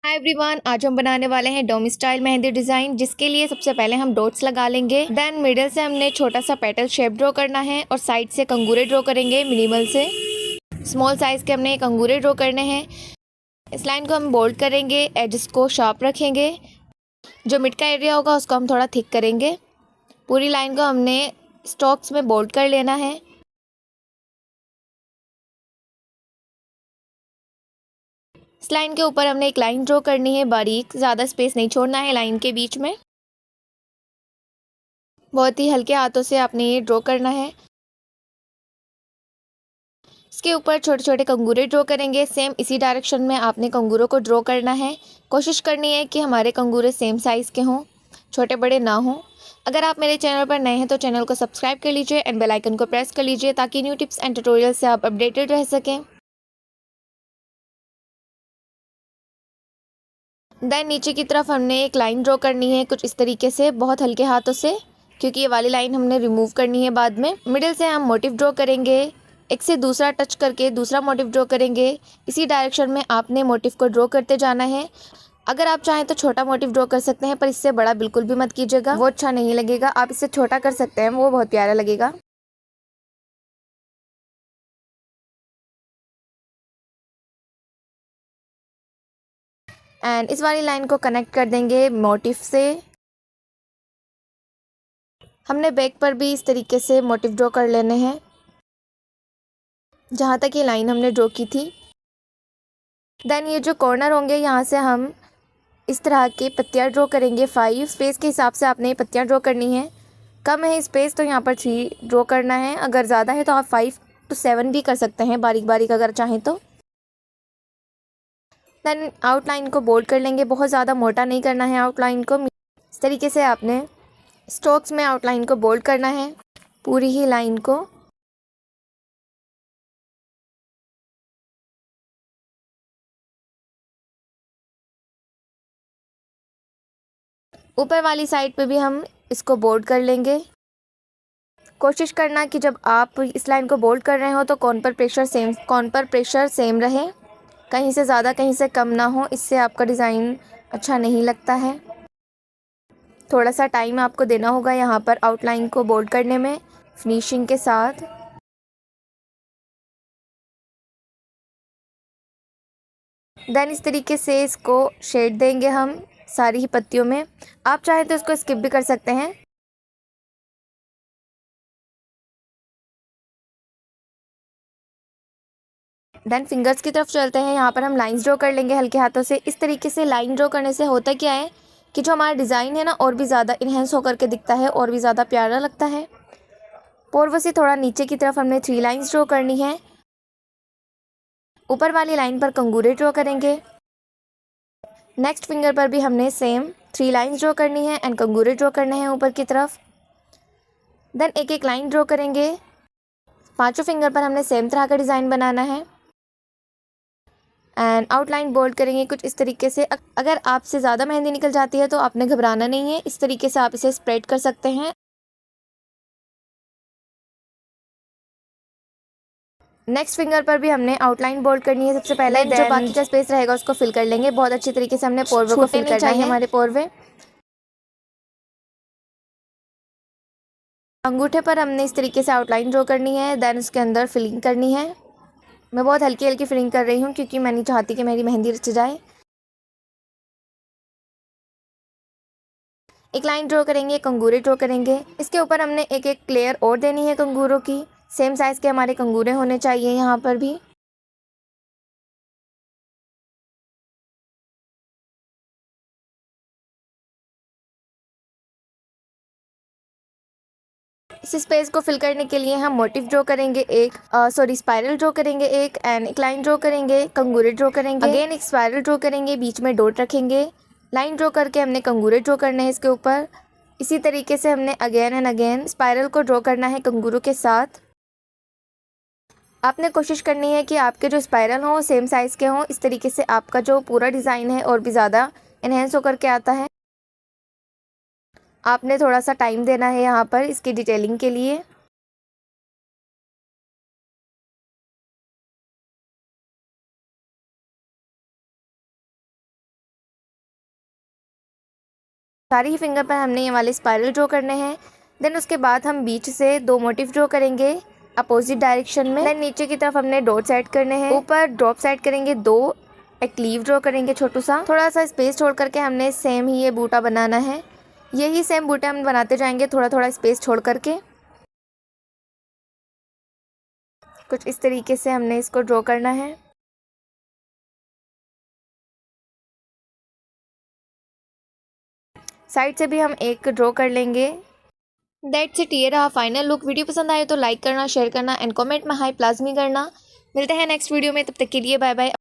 Hi everyone, आज हम बनाने वाले हैं डोमी स्टाइल मेहंदी डिज़ाइन, जिसके लिए सबसे पहले हम डॉट्स लगा लेंगे। देन मिडिल से हमने छोटा सा पेटल शेप ड्रॉ करना है और साइड से कंगूरे ड्रॉ करेंगे। मिनिमल से स्मॉल साइज़ के हमने कंगूरे ड्रॉ करने हैं। इस लाइन को हम बोल्ड करेंगे, एजेस को शार्प रखेंगे। जो मिड का एरिया होगा उसको हम थोड़ा थिक करेंगे। पूरी लाइन को हमने स्ट्रोक्स में बोल्ड कर लेना है। इस लाइन के ऊपर हमने एक लाइन ड्रॉ करनी है बारीक, ज़्यादा स्पेस नहीं छोड़ना है लाइन के बीच में। बहुत ही हल्के हाथों से आपने ये ड्रॉ करना है। इसके ऊपर छोटे छोटे कंगूरे ड्रॉ करेंगे। सेम इसी डायरेक्शन में आपने कंगूरों को ड्रॉ करना है। कोशिश करनी है कि हमारे कंगूरे सेम साइज़ के हों, छोटे बड़े ना हों। अगर आप मेरे चैनल पर नए हैं तो चैनल को सब्सक्राइब कर लीजिए एंड बेल आइकन को प्रेस कर लीजिए, ताकि न्यू टिप्स एंड ट्यूटोरियल से आप अपडेटेड रह सकें। देन नीचे की तरफ हमने एक लाइन ड्रॉ करनी है कुछ इस तरीके से, बहुत हल्के हाथों से, क्योंकि ये वाली लाइन हमने रिमूव करनी है बाद में। मिडिल से हम मोटिव ड्रॉ करेंगे, एक से दूसरा टच करके दूसरा मोटिव ड्रॉ करेंगे। इसी डायरेक्शन में आपने मोटिव को ड्रॉ करते जाना है। अगर आप चाहें तो छोटा मोटिव ड्रॉ कर सकते हैं, पर इससे बड़ा बिल्कुल भी मत कीजिएगा, वो अच्छा नहीं लगेगा। आप इससे छोटा कर सकते हैं, वो बहुत प्यारा लगेगा। एंड इस वाली लाइन को कनेक्ट कर देंगे मोटिव से। हमने बैक पर भी इस तरीके से मोटिव ड्रॉ कर लेने हैं, जहाँ तक ये लाइन हमने ड्रॉ की थी। देन ये जो कॉर्नर होंगे, यहाँ से हम इस तरह के पत्तियाँ ड्रॉ करेंगे। 5 स्पेस के हिसाब से आपने ये पत्तियाँ ड्रॉ करनी है। कम है स्पेस तो यहाँ पर 3 ड्रॉ करना है। अगर ज़्यादा है तो आप 5 to 7 भी कर सकते हैं, बारीक बारीक अगर चाहें तो। देन आउटलाइन को बोल्ड कर लेंगे, बहुत ज़्यादा मोटा नहीं करना है आउटलाइन को। इस तरीके से आपने स्ट्रोक्स में आउटलाइन को बोल्ड करना है, पूरी ही लाइन को। ऊपर वाली साइड पे भी हम इसको बोल्ड कर लेंगे। कोशिश करना कि जब आप इस लाइन को बोल्ड कर रहे हो तो कॉर्न पर प्रेशर सेम रहे, कहीं से ज़्यादा कहीं से कम ना हो। इससे आपका डिज़ाइन अच्छा नहीं लगता है। थोड़ा सा टाइम आपको देना होगा यहाँ पर आउटलाइन को बोल्ड करने में, फिनिशिंग के साथ। देन इस तरीके से इसको शेड देंगे हम सारी ही पत्तियों में। आप चाहें तो इसको स्किप भी कर सकते हैं। देन फिंगर्स की तरफ चलते हैं। यहाँ पर हम लाइंस ड्रॉ कर लेंगे हल्के हाथों से। इस तरीके से लाइन ड्रॉ करने से होता क्या है कि जो हमारा डिज़ाइन है ना, और भी ज़्यादा इन्हेंस होकर के दिखता है, और भी ज़्यादा प्यारा लगता है। पोर्व से थोड़ा नीचे की तरफ हमने 3 लाइंस ड्रॉ करनी है। ऊपर वाली लाइन पर कंगूरे ड्रॉ करेंगे। नेक्स्ट फिंगर पर भी हमने सेम 3 लाइंस ड्रॉ करनी है एंड कंगूरे ड्रॉ करने हैं ऊपर की तरफ। देन एक एक लाइन ड्रॉ करेंगे। पांचों फिंगर पर हमने सेम तरह का डिज़ाइन बनाना है एंड आउटलाइन बोल्ड करेंगे कुछ इस तरीके से। अगर आपसे ज़्यादा मेहंदी निकल जाती है तो आपने घबराना नहीं है, इस तरीके से आप इसे स्प्रेड कर सकते हैं। नेक्स्ट फिंगर पर भी हमने आउटलाइन बोल्ड करनी है सबसे पहले। जो बाकी का स्पेस रहेगा उसको फिल कर लेंगे। बहुत अच्छी तरीके से हमने पोर्वे को फिल करना है, हमारे पोर्वे। अंगूठे पर हमने इस तरीके से आउटलाइन ड्रॉ करनी है, देन उसके अंदर फिलिंग करनी है। मैं बहुत हल्की हल्की फिलिंग कर रही हूँ, क्योंकि मैं नहीं चाहती कि मेरी मेहंदी रच जाए। एक लाइन ड्रॉ करेंगे, कंगूरे ड्रॉ करेंगे। इसके ऊपर हमने एक एक लेयर और देनी है कंगूरों की। सेम साइज़ के हमारे कंगूरे होने चाहिए यहाँ पर भी। इस स्पेस को फिल करने के लिए हम मोटिव ड्रॉ करेंगे, स्पाइरल ड्रॉ करेंगे एक, एंड एक लाइन ड्रॉ करेंगे, कंगूरे ड्रॉ करेंगे, अगेन एक स्पाइरल ड्रॉ करेंगे, बीच में डॉट रखेंगे। लाइन ड्रॉ करके हमने कंगूरे ड्रॉ करने हैं इसके ऊपर। इसी तरीके से हमने अगेन एंड अगेन स्पाइरल को ड्रॉ करना है कंगूरों के साथ। आपने कोशिश करनी है कि आपके जो स्पाइरल हों सेम साइज़ के हों, इस तरीके से आपका जो पूरा डिज़ाइन है और भी ज़्यादा इन्हेंस होकर के आता है। आपने थोड़ा सा टाइम देना है यहाँ पर इसकी डिटेलिंग के लिए। सारी ही फिंगर पर हमने ये वाले स्पाइरल ड्रॉ करने हैं। देन उसके बाद हम बीच से 2 मोटिव ड्रॉ करेंगे अपोजिट डायरेक्शन में। देन नीचे की तरफ हमने डॉट्स ऐड करने हैं, ऊपर ड्रॉप्स ऐड करेंगे 2, एक लीव ड्रॉ करेंगे छोटू सा। थोड़ा सा स्पेस छोड़ करके हमने सेम ही ये बूटा बनाना है। यही सेम बूटे हम बनाते जाएंगे थोड़ा थोड़ा स्पेस छोड़ करके। कुछ इस तरीके से हमने इसको ड्रॉ करना है। साइड से भी हम एक ड्रॉ कर लेंगे। दैट्स इट, ये रहा फाइनल लुक। वीडियो पसंद आए तो लाइक करना, शेयर करना एंड कमेंट में हाई प्लाज्मी करना। मिलते हैं नेक्स्ट वीडियो में, तब तक के लिए बाय बाय।